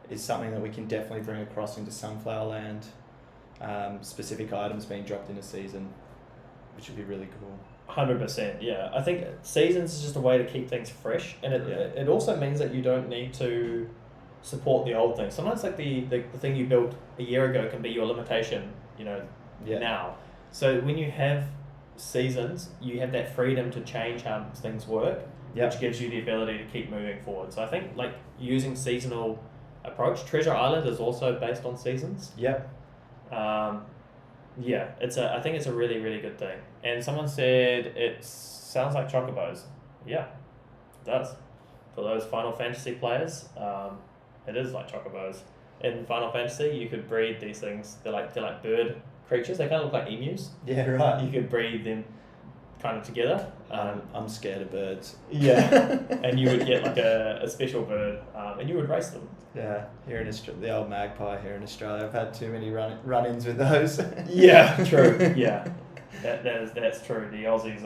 is something that we can definitely bring across into Sunflower Land. Specific items being dropped in a season, which would be really cool. 100%, yeah. I think seasons is just a way to keep things fresh, and it also means that you don't need to support the old thing. Sometimes like the thing you built a year ago can be your limitation, now. So when you have seasons, you have that freedom to change how things work, which gives you the ability to keep moving forward. So I think like using seasonal approach. Treasure Island is also based on seasons. Yep. I think it's a really, really good thing. And someone said it sounds like chocobos. Yeah, it does. For those Final Fantasy players, it is like chocobos. In Final Fantasy, you could breed these things. They're like bird creatures. They kind of look like emus. Yeah, right. You could breed them kind of together. I'm scared of birds. Yeah, and you would get like a special bird, and you would race them. Yeah, here in Australia, the old magpie here in Australia. I've had too many run-ins with those. Yeah, true. Yeah, that's true. The Aussies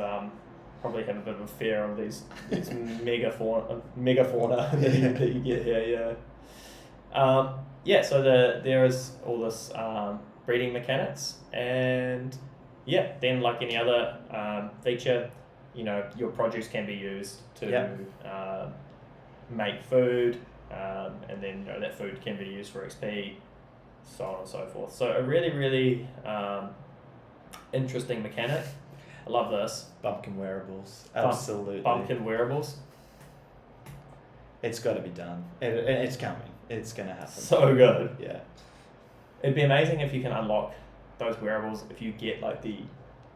probably have a bit of a fear of these mega fauna that you get here. Yeah. So there is all this breeding mechanics, and then like any other feature, your produce can be used to make food. And then that food can be used for XP, so on and so forth. So a really, really interesting mechanic. I love this. Bumpkin wearables, absolutely. Bumpkin wearables. It's got to be done. It's coming. It's gonna happen. So good. Yeah. It'd be amazing if you can unlock those wearables if you get like the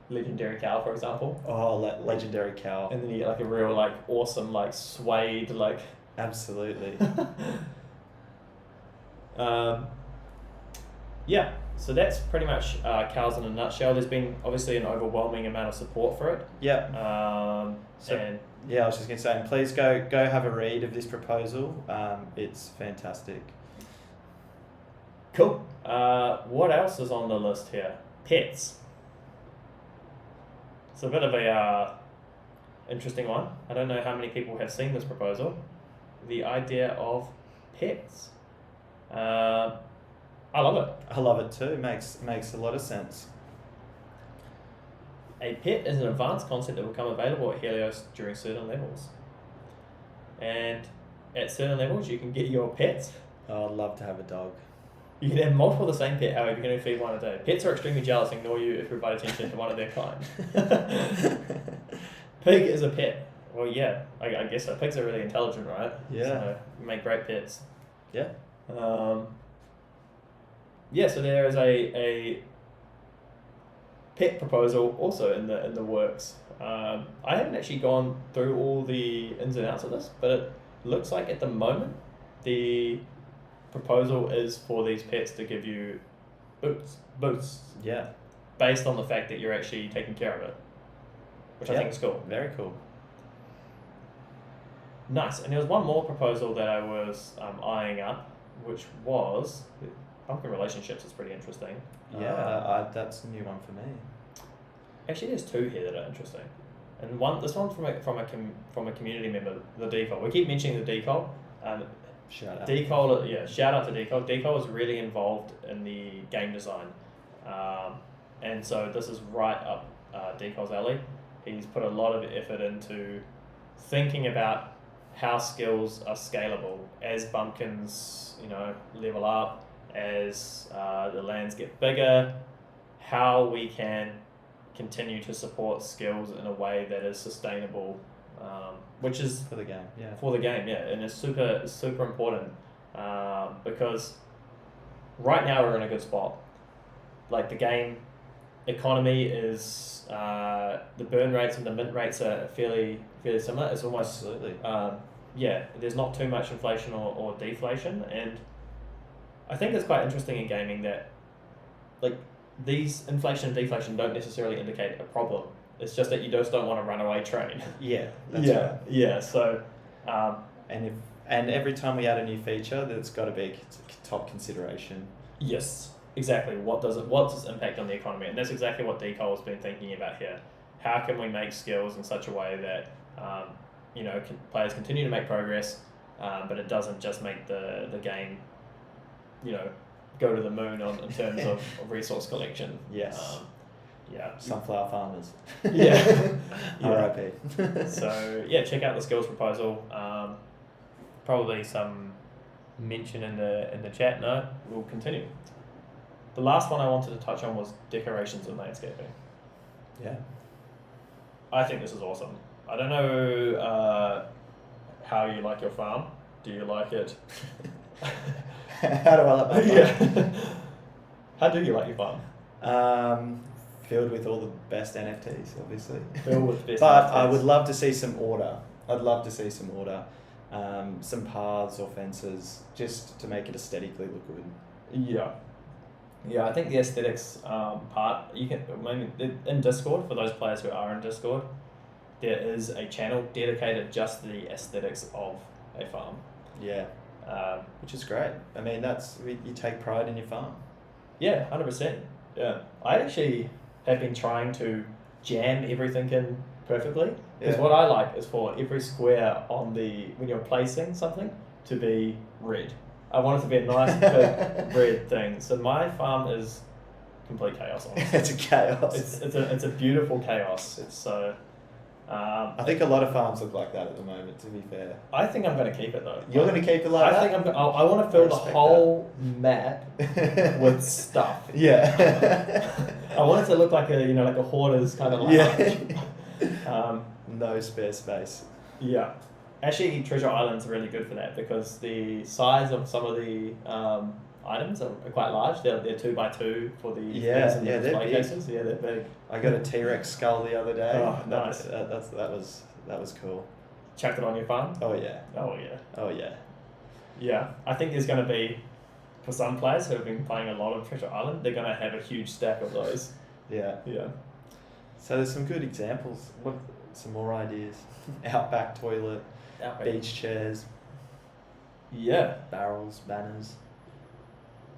legendary cow, for example. Oh, legendary cow. And then you get like a real like awesome like suede like. Absolutely. So that's pretty much cows in a nutshell. There's been obviously an overwhelming amount of support for it. Yeah. I was just going to say, and please go have a read of this proposal. It's fantastic. Cool. What else is on the list here? Pets. It's a bit of a interesting one. I don't know how many people have seen this proposal. The idea of pets. I love it. I love it too. Makes a lot of sense. A pet is an advanced concept that will become available at Helios during certain levels. And at certain levels, you can get your pets. Oh, I'd love to have a dog. You can have multiple of the same pet, however, you can only feed one a day. Pets are extremely jealous and ignore you if you provide attention to one of their kind. Pig is a pet. Well, yeah, I guess so. Pigs are really intelligent, right? Yeah. So, make great pets. Yeah. Yeah, so there is a pet proposal also in the works. I haven't actually gone through all the ins and outs of this, but it looks like at the moment the proposal is for these pets to give you boots Yeah. based on the fact that you're actually taking care of it, which I Yeah. think is cool. Very cool. Nice. And there was one more proposal that I was eyeing up, which was pumpkin relationships. Is pretty interesting. Yeah, that's a new one for me. Actually, there's two here that are interesting, and this one's from a community member, the Decol. We keep mentioning the Decol. Shout out. Decol, yeah, shout out to Decol. Decol is really involved in the game design, and so this is right up Decol's alley. He's put a lot of effort into thinking about how skills are scalable as bumpkins, level up, as the lands get bigger, how we can continue to support skills in a way that is sustainable, which is For the game, yeah. for the game, yeah, and it's super important because right now we're in a good spot. Like the game economy is the burn rates and the mint rates are fairly similar. It's almost Absolutely. there's not too much inflation or deflation, and I think it's quite interesting in gaming that like these inflation and deflation don't necessarily indicate a problem. It's just that you just don't want a runaway train. Yeah, that's yeah, right. yeah. So, And every time we add a new feature, that's got to be a top consideration. yes, exactly. What's its impact on the economy? And that's exactly what Decol has been thinking about here. How can we make skills in such a way that players continue to make progress, but it doesn't just make the game, go to the moon in terms of resource collection. Yes. Yeah. Sunflower farmers. Yeah. R.I.P. So yeah, check out the skills proposal. Probably some mention in the chat. No, we'll continue. The last one I wanted to touch on was decorations and landscaping. Yeah. I think this is awesome. I don't know how you like your farm. Do you like it? How do I like my farm? Yeah. How do you like your farm? Filled with all the best NFTs, obviously. Filled with best But NFTs. I would love to see some order. I'd love to see some order. Some paths or fences, just to make it aesthetically look good. Yeah. Yeah, I think the aesthetics part, in Discord, for those players who are in Discord, there is a channel dedicated just to the aesthetics of a farm. Yeah. Which is great. I mean, you take pride in your farm. Yeah, 100%. Yeah. I actually have been trying to jam everything in perfectly. Because Yeah. what I like is for every square when you're placing something, to be red. I want it to be a nice big red thing. So my farm is complete chaos, honestly. It's a chaos. It's a beautiful chaos. It's so. I think a lot of farms look like that at the moment, to be fair. I think I'm going to keep it though. You're going to keep it like I that? think I want to fill the respect whole map with stuff. Yeah. I want it to look like a hoarder's kind of like. No spare space. Yeah. Actually, Treasure Island's really good for that because the size of some of the items are quite large. They're 2x2 for the things in the they're display big. cases. Yeah, they're big. I got a T-Rex skull the other day. Oh, nice. That was cool. Chucked it on your farm? Oh yeah. Oh, yeah. Oh yeah. Yeah. I think there's going to be, for some players who have been playing a lot of Treasure Island, they're going to have a huge stack of those. Yeah. Yeah. So there's some good examples. What? Some more ideas. Outback toilet, beach chairs, Yeah. barrels, banners.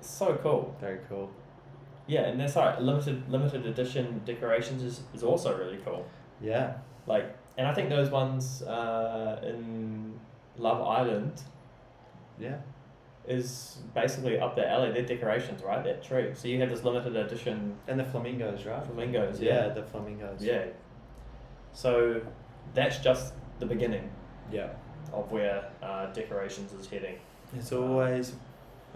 So cool. Very cool. Yeah, and that's limited edition decorations is also really cool. Yeah. And I think those ones in Love Island, Yeah. is basically up the alley. They're decorations, right? That tree. So you have this limited edition And the flamingos, right? flamingos. Yeah, the flamingos. Yeah. So that's just the beginning Yeah. of where decorations is heading. It's always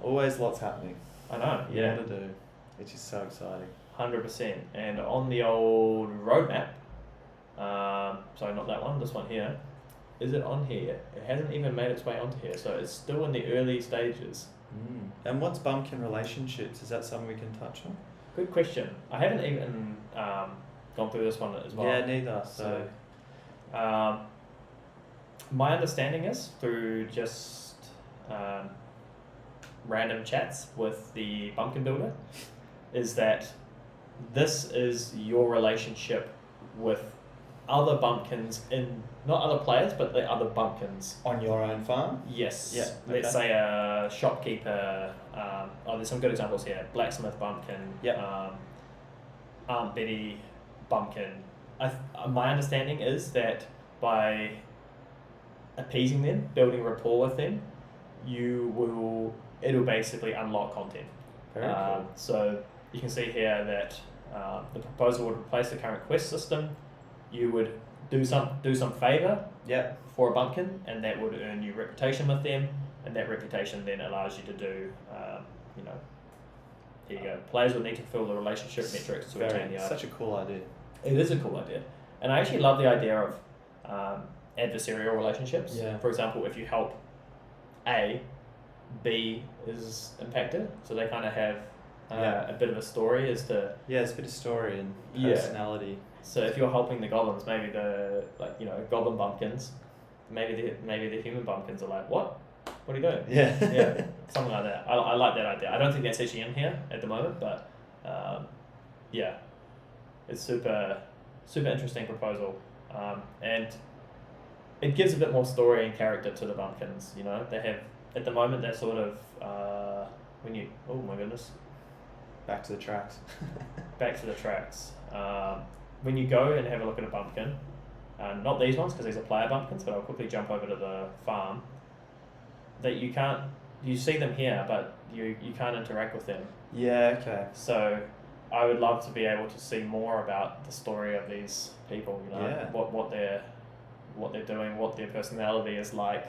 lots happening. I know. Yeah. More to do, which is so exciting. 100%. And on the old roadmap, sorry, not that one, this one here, is it on here? It hasn't even made its way onto here, so it's still in the early stages. And what's bumpkin relationships? Is that something we can touch on? Good question. I haven't even gone through this one as well. Yeah, neither. So, my understanding is through just random chats with the bumpkin builder is that this is your relationship with other bumpkins in, not other players, but the other bumpkins. on your own farm? Yes. Yeah, Let's okay. say a shopkeeper. There's some good examples here. Blacksmith bumpkin. Yep. Aunt Betty bumpkin. My understanding is that by appeasing them, building rapport with them, it'll basically unlock content. Very cool. So you can see here that the proposal would replace the current quest system. You would do some favor Yeah. for a bumpkin, and that would earn you reputation with them, and that reputation then allows you to do, here you go. Players would need to fulfill the relationship metrics to attain the Such a cool idea. It is a cool idea, and I actually love the idea of adversarial relationships. Yeah. For example, if you help A, B is impacted, so they kind of have a bit of a story as to. Yeah, it's a bit of story and Yeah. personality. So if you're helping the goblins, maybe goblin bumpkins, maybe the human bumpkins are like, what are you doing? Yeah. Yeah, something like that. I like that idea. I don't think that's actually in here at the moment, but yeah, it's super interesting proposal, and it gives a bit more story and character to the bumpkins. You know, they have at the moment they're sort of oh my goodness, Back to the tracks. back to the tracks. When you go and have a look at a bumpkin, not these ones because these are player bumpkins, but I'll quickly jump over to the farm. That you see them here, but you can't interact with them. Yeah, okay. So I would love to be able to see more about the story of these people. You know, Yeah. what they're doing, what their personality is like,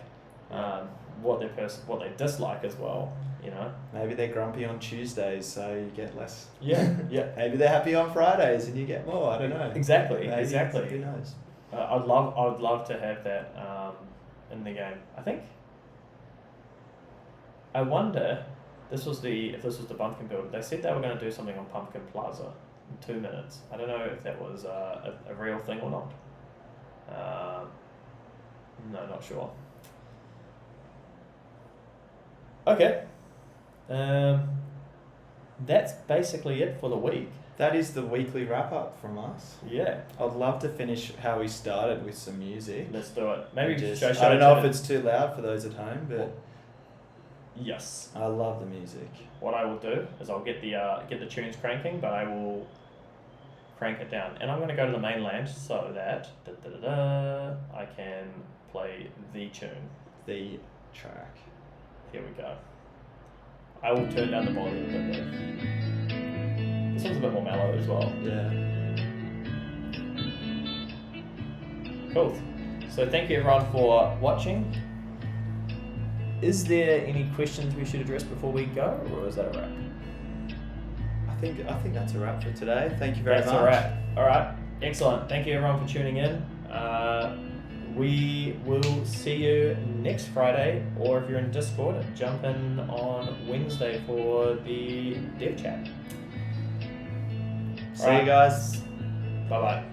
what they dislike as well. You know. Maybe they're grumpy on Tuesdays, so you get less. Yeah. Yeah. Maybe they're happy on Fridays and you get more. I don't know. Exactly. Maybe, Exactly. Who knows? I would love to have that in the game. I wonder, if this was the Pumpkin Builder, they said they were going to do something on Pumpkin Plaza in 2 minutes. I don't know if that was a real thing or not. No, not sure. Okay. That's basically it for the week. That is the weekly wrap up from us. Yeah, I'd love to finish how we started with some music. let's do it. Maybe Just, should I don't know turn if it- it's too loud for those at home, but Yes. I love the music. What I will do is I'll get the tunes cranking, but I will crank it down, and I'm going to go to the mainland so that I can play the tune. The track. Here we go. I will turn down the volume a bit though. This one's a bit more mellow as well. Yeah. Cool. So thank you everyone for watching. Is there any questions we should address before we go, or is that a wrap? I think that's a wrap for today. Thank you very much. That's a wrap. All right. Excellent. Thank you everyone for tuning in. We will see you next Friday, or if you're in Discord, jump in on Wednesday for the dev chat. See you guys. Bye bye.